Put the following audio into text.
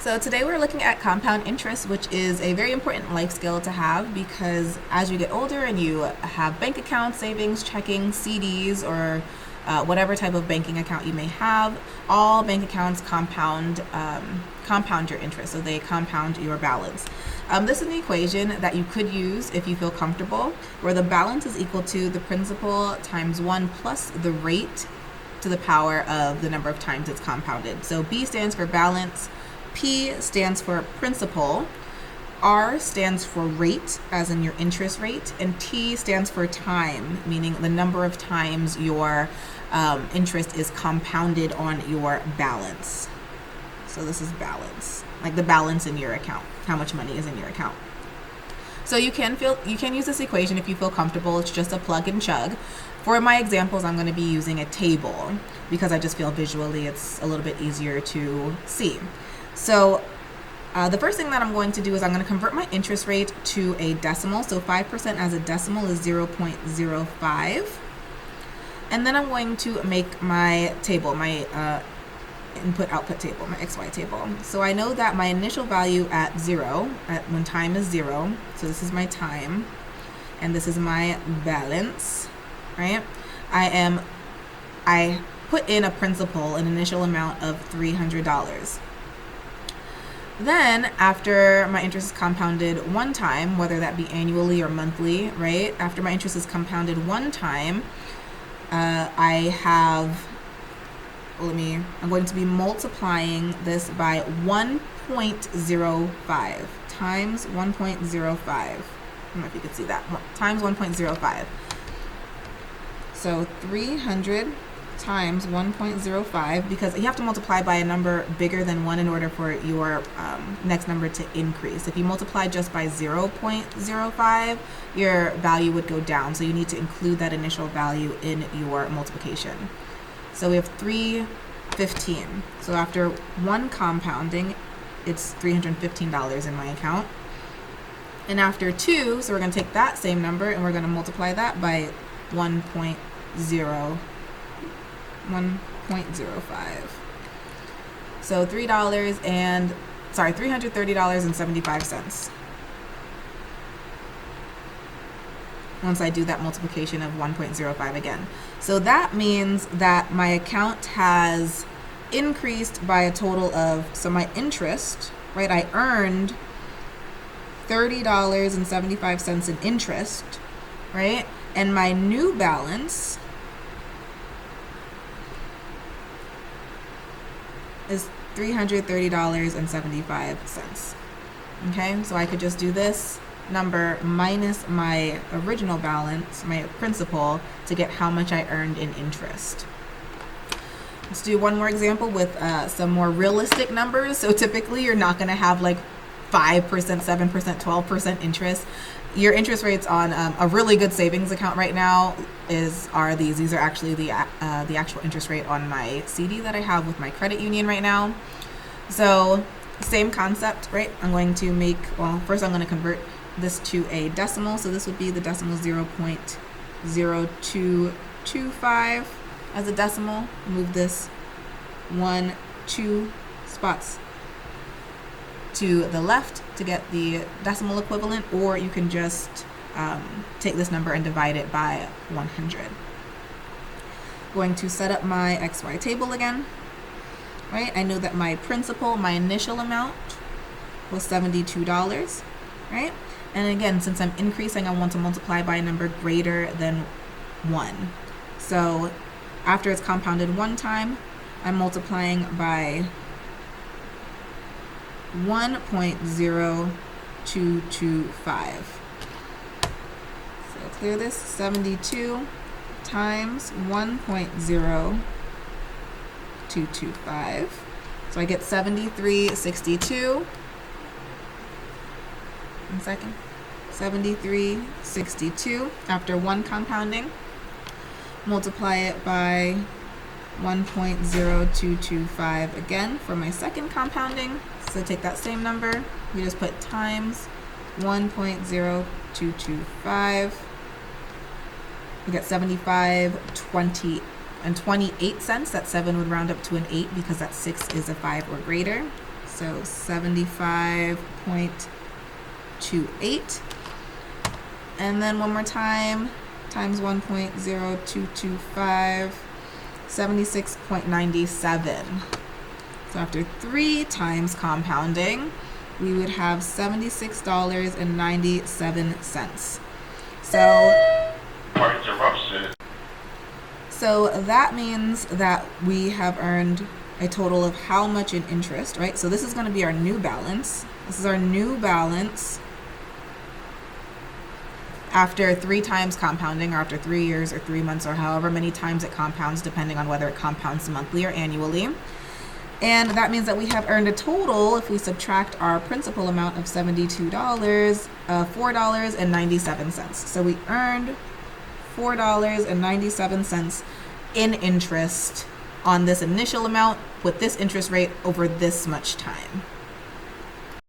So today we're looking at compound interest, which is a very important life skill to have because as you get older and you have bank accounts, savings, checking, CDs, or whatever type of banking account you may have, all bank accounts compound your interest, so they compound your balance. This is an equation that you could use if you feel comfortable, where the balance is equal to the principal times 1 plus the rate to the power of the number of times it's compounded. So B stands for balance, P stands for principal, R stands for rate, as in your interest rate, and T stands for time, meaning the number of times your interest is compounded on your balance. So this is balance, like the balance in your account, how much money is in your account. So you can use this equation if you feel comfortable. It's just a plug and chug. For my examples, I'm going to be using a table because I just feel visually it's a little bit easier to see. So the first thing that I'm going to do is I'm going to convert my interest rate to a decimal. So 5% as a decimal is 0.05. And then I'm going to make my table, my input-output table, my XY table. So I know that my initial value at 0, when time is 0, so this is my time, and this is my balance, right? I put in a principal, an initial amount of $300. Then, after my interest is compounded one time, whether that be annually or monthly, right? After my interest is compounded one time, I'm going to be multiplying this by 1.05 times 1.05. I don't know if you can see that. Times 1.05. So 300 times 1.05, because you have to multiply by a number bigger than 1 in order for your next number to increase. If you multiply just by 0.05, your value would go down. So you need to include that initial value in your multiplication. So we have 315. So after one compounding, it's $315 in my account. And after 2, so we're going to take that same number and we're going to multiply that by 1.05. So $330.75. Once I do that multiplication of 1.05 again. So that means that my account has increased by a total of, so my interest, right, I earned $30.75 in interest, right? And my new balance is $330.75. Okay, so I could just do this number minus my original balance, my principal, to get how much I earned in interest. Let's do one more example with some more realistic numbers. So typically you're not going to have like 5%, 7%, 12% interest. Your interest rates on a really good savings account right now are these. These are actually the actual interest rate on my CD that I have with my credit union right now. So same concept, right? First I'm going to convert this to a decimal. So this would be the decimal 0.0225 as a decimal. Move this 2 spots to the left to get the decimal equivalent, or you can just take this number and divide it by 100. Going to set up my XY table again, right? I know that my principal, my initial amount was $72, right? And again, since I'm increasing, I want to multiply by a number greater than 1. So after it's compounded one time, I'm multiplying by 1.0225. So clear this, 72 times 1.0225. So I get 73.62. 1 second. 73.62 after one compounding. Multiply it by 1.0225 again for my second compounding. So take that same number, we just put times 1.0225. We get 75.28 cents. That 7 would round up to an 8 because that 6 is a 5 or greater. So 75.28. And then one more time, times 1.0225, 76.97. So after 3 times compounding, we would have $76.97. So that means that we have earned a total of how much in interest, right? So this is going to be our new balance. This is our new balance after 3 times compounding, or after 3 years or 3 months, or however many times it compounds, depending on whether it compounds monthly or annually. And that means that we have earned a total, if we subtract our principal amount of $72, $4.97. So we earned $4.97 in interest on this initial amount with this interest rate over this much time.